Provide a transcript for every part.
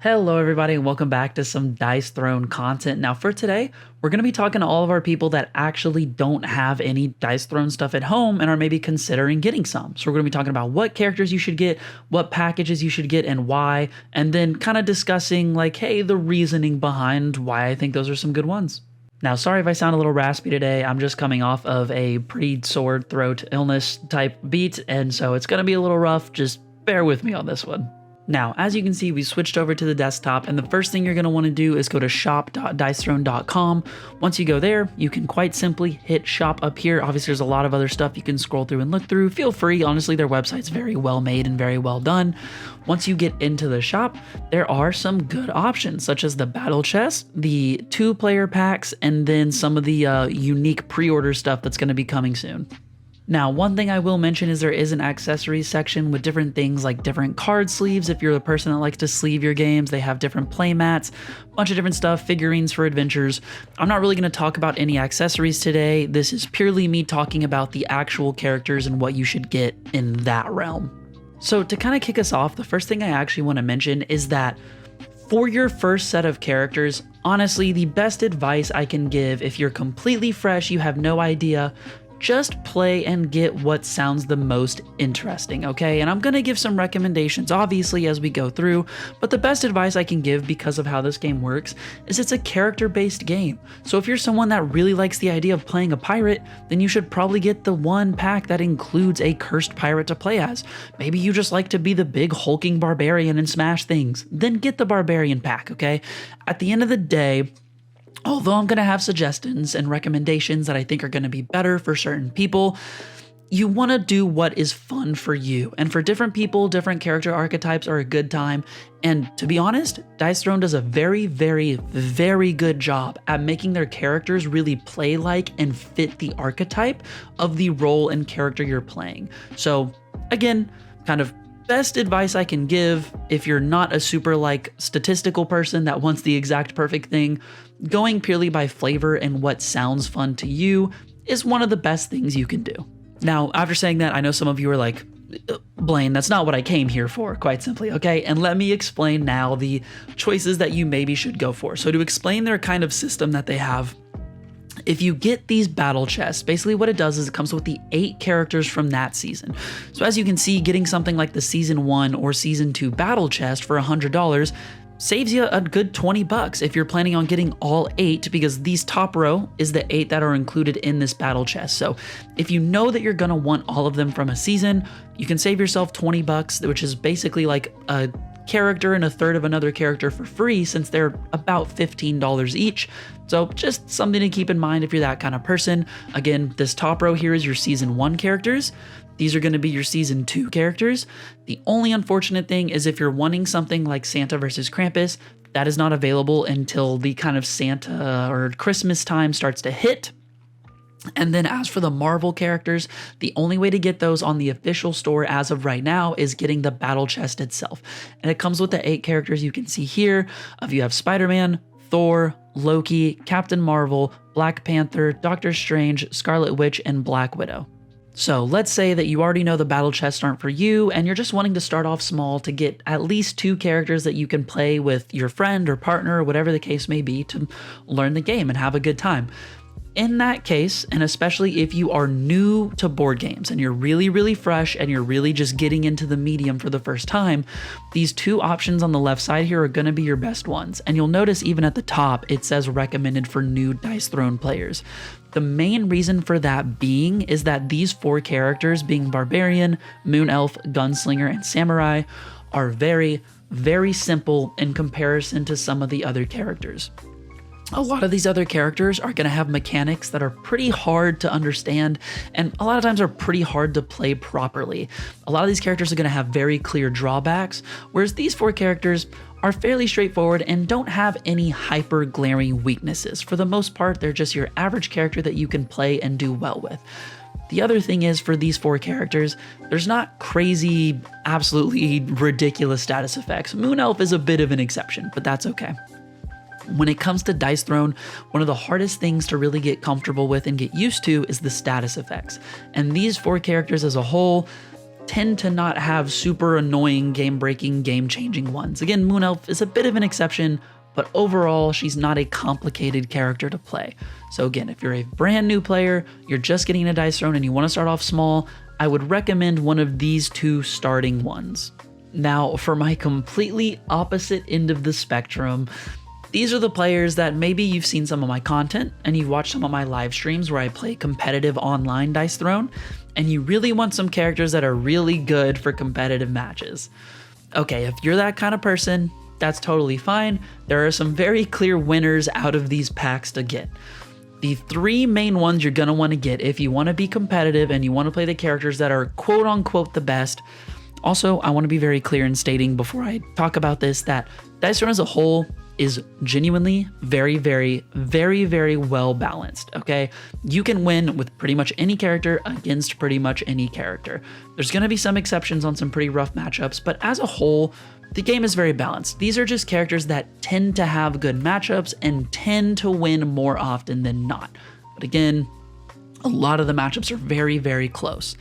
Hello everybody and welcome back to some Dice Throne content. Now for today, we're going to be talking to all of our people that actually don't have any Dice Throne stuff at home and are maybe considering getting some. So we're going to be talking about what characters you should get, what packages you should get and why, and then kind of discussing like, hey, the reasoning behind why I think those are some good ones. Now, sorry if I sound a little raspy today. I'm just coming off of a pretty sore throat illness type beat, and so it's going to be a little rough. Just bear with me on this one. Now, as you can see, we switched over to the desktop, and the first thing you're going to want to do is go to shop.dicethrone.com. Once you go there, you can quite simply hit shop up here. Obviously, there's a lot of other stuff you can scroll through and look through. Feel free. Honestly, their website's very well made and very well done. Once you get into the shop, there are some good options, such as the battle chest, the 2-player packs, and then some of the unique pre-order stuff that's going to be coming soon. Now, one thing I will mention is there is an accessories section with different things like different card sleeves. If you're the person that likes to sleeve your games, they have different play mats, a bunch of different stuff, figurines for adventures. I'm not really going to talk about any accessories today. This is purely me talking about the actual characters and what you should get in that realm. So to kind of kick us off, the first thing I actually want to mention is that for your first set of characters, honestly, the best advice I can give if you're completely fresh, you have no idea, just play and get what sounds the most interesting, okay? And I'm gonna give some recommendations, obviously, as we go through, but the best advice I can give because of how this game works is it's a character-based game. So if you're someone that really likes the idea of playing a pirate, then you should probably get the one pack that includes a cursed pirate to play as. Maybe you just like to be the big hulking barbarian and smash things, then get the barbarian pack, okay? At the end of the day, although I'm going to have suggestions and recommendations that I think are going to be better for certain people, you want to do what is fun for you. And for different people, different character archetypes are a good time. And to be honest, Dice Throne does a very, very, very good job at making their characters really play like and fit the archetype of the role and character you're playing. So again, kind of best advice I can give if you're not a super like statistical person that wants the exact perfect thing, going purely by flavor and what sounds fun to you is one of the best things you can do. Now, after saying that, I know some of you are like, Blaine, that's not what I came here for, quite simply, okay? And let me explain now the choices that you maybe should go for. So to explain their kind of system that they have, if you get these battle chests, basically what it does is it comes with the 8 characters from that season. So as you can see, getting something like the season 1 or season 2 battle chest for $100 saves you a good 20 bucks if you're planning on getting all 8, because these top row is the 8 that are included in this battle chest. So if you know that you're gonna want all of them from a season, you can save yourself 20 bucks, which is basically like a character and a third of another character for free, since they're about $15 each. So just something to keep in mind if you're that kind of person. Again, this top row here is your season 1 characters. These are going to be your season 2 characters. The only unfortunate thing is if you're wanting something like Santa versus Krampus, that is not available until the kind of Santa or Christmas time starts to hit. And then as for the Marvel characters, the only way to get those on the official store as of right now is getting the battle chest itself. And it comes with the 8 characters you can see here. You have Spider-Man, Thor, Loki, Captain Marvel, Black Panther, Doctor Strange, Scarlet Witch, and Black Widow. So let's say that you already know the battle chests aren't for you and you're just wanting to start off small to get at least 2 characters that you can play with your friend or partner or whatever the case may be to learn the game and have a good time. In that case, and especially if you are new to board games and you're really, really fresh and you're really just getting into the medium for the first time, these 2 options on the left side here are going to be your best ones. And you'll notice even at the top, it says recommended for new Dice Throne players. The main reason for that being is that these 4 characters, being Barbarian, Moon Elf, Gunslinger, and Samurai, are very, very simple in comparison to some of the other characters. A lot of these other characters are going to have mechanics that are pretty hard to understand and a lot of times are pretty hard to play properly. A lot of these characters are going to have very clear drawbacks, whereas these 4 characters are fairly straightforward and don't have any hyper glaring weaknesses. For the most part, they're just your average character that you can play and do well with. The other thing is, for these 4 characters, there's not crazy, absolutely ridiculous status effects. Moon Elf is a bit of an exception, but that's okay. When it comes to Dice Throne, one of the hardest things to really get comfortable with and get used to is the status effects. And these 4 characters as a whole, tend to not have super annoying, game-breaking, game-changing ones. Again, Moon Elf is a bit of an exception, but overall, she's not a complicated character to play. So again, if you're a brand new player, you're just getting a dice throne and you want to start off small, I would recommend one of these two starting ones. Now, for my completely opposite end of the spectrum, these are the players that maybe you've seen some of my content and you've watched some of my live streams where I play competitive online Dice Throne, and you really want some characters that are really good for competitive matches. Okay, if you're that kind of person, that's totally fine. There are some very clear winners out of these packs to get. The three main ones you're going to want to get if you want to be competitive and you want to play the characters that are quote unquote the best. Also, I want to be very clear in stating before I talk about this that Dice Throne as a whole is genuinely very, very, very, very well balanced, okay? You can win with pretty much any character against pretty much any character. There's going to be some exceptions on some pretty rough matchups, but as a whole, the game is very balanced. These are just characters that tend to have good matchups and tend to win more often than not. But again, a lot of the matchups are very, very close.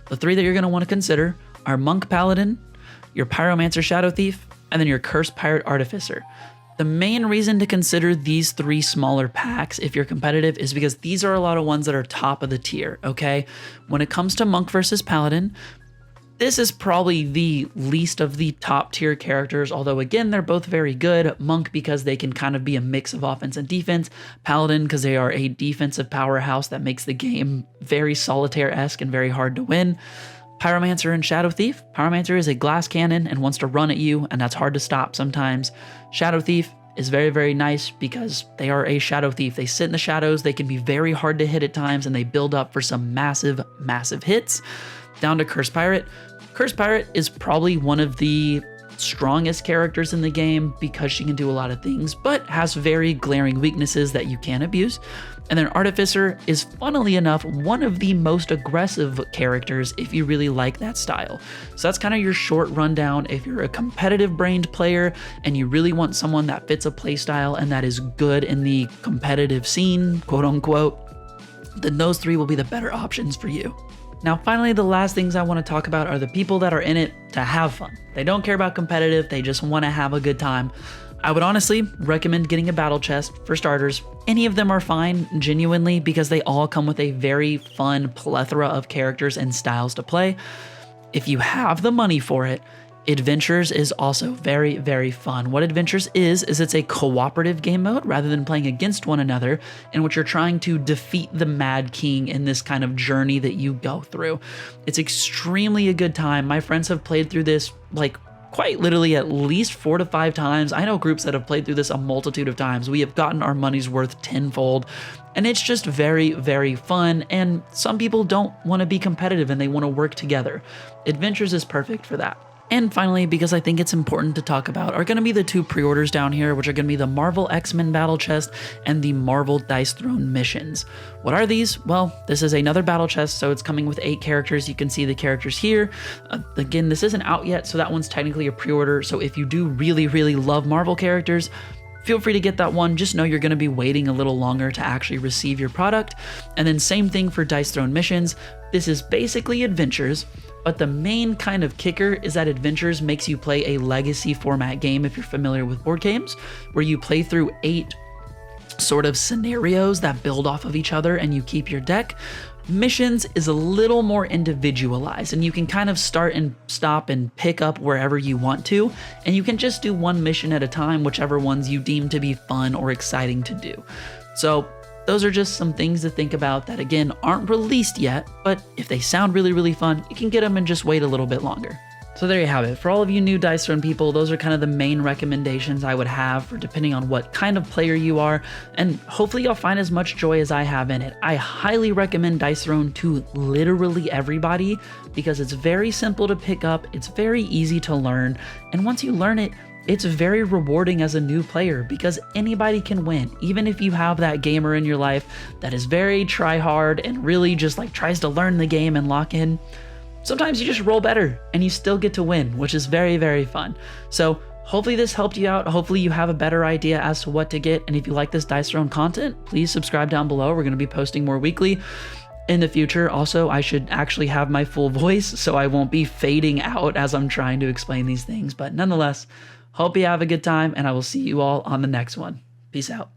The three that you're going to want to consider are Monk Paladin, your Pyromancer Shadow Thief, and then your Cursed Pirate Artificer. The main reason to consider these three smaller packs if you're competitive is because these are a lot of ones that are top of the tier, okay? When it comes to Monk versus Paladin, this is probably the least of the top tier characters, although again, they're both very good. Monk because they can kind of be a mix of offense and defense. Paladin because they are a defensive powerhouse that makes the game very solitaire-esque and very hard to win. Pyromancer and Shadow Thief. Pyromancer is a glass cannon and wants to run at you, and that's hard to stop sometimes. Shadow Thief is very, very nice because they are a Shadow Thief. They sit in the shadows, they can be very hard to hit at times, and they build up for some massive, massive hits. Down to Cursed Pirate. Cursed Pirate is probably one of the strongest characters in the game because she can do a lot of things, but has very glaring weaknesses that you can't abuse. And then Artificer is, funnily enough, one of the most aggressive characters if you really like that style. So that's kind of your short rundown. If you're a competitive-brained player and you really want someone that fits a playstyle and that is good in the competitive scene, quote unquote, then those three will be the better options for you. Now, finally, the last things I want to talk about are the people that are in it to have fun. They don't care about competitive, they just want to have a good time. I would honestly recommend getting a battle chest for starters. Any of them are fine, genuinely, because they all come with a very fun plethora of characters and styles to play. If you have the money for it, Adventures is also very, very fun. What Adventures is it's a cooperative game mode rather than playing against one another, in which you're trying to defeat the Mad King in this kind of journey that you go through. It's extremely a good time. My friends have played through this like quite literally at least 4 to 5 times. I know groups that have played through this a multitude of times. We have gotten our money's worth tenfold, and it's just very, very fun. And some people don't want to be competitive and they want to work together. Adventures is perfect for that. And finally, because I think it's important to talk about, are going to be the 2 pre-orders down here, which are going to be the Marvel X-Men Battle Chest and the Marvel Dice Throne Missions. What are these? Well, this is another battle chest, so it's coming with 8 characters. You can see the characters here. Again, this isn't out yet, so that one's technically a pre-order. So if you do really, really love Marvel characters, feel free to get that one. Just know you're going to be waiting a little longer to actually receive your product. And then same thing for Dice Throne Missions. This is basically Adventures, but the main kind of kicker is that Adventures makes you play a legacy format game if you're familiar with board games, where you play through 8 sort of scenarios that build off of each other and you keep your deck. Missions is a little more individualized, and you can kind of start and stop and pick up wherever you want to, and you can just do one mission at a time, whichever ones you deem to be fun or exciting to do. So those are just some things to think about that, again, aren't released yet, but if they sound really, really fun, you can get them and just wait a little bit longer. So there you have it. For all of you new Dice Throne people, those are kind of the main recommendations I would have for depending on what kind of player you are, and hopefully you'll find as much joy as I have in it. I highly recommend Dice Throne to literally everybody because it's very simple to pick up, it's very easy to learn, and once you learn it, it's very rewarding as a new player because anybody can win. Even if you have that gamer in your life that is very try hard and really just like tries to learn the game and lock in, sometimes you just roll better and you still get to win, which is very, very fun. So hopefully this helped you out. Hopefully you have a better idea as to what to get. And if you like this Dice Throne content, please subscribe down below. We're going to be posting more weekly. In the future, also, I should actually have my full voice so I won't be fading out as I'm trying to explain these things. But nonetheless, hope you have a good time, and I will see you all on the next one. Peace out.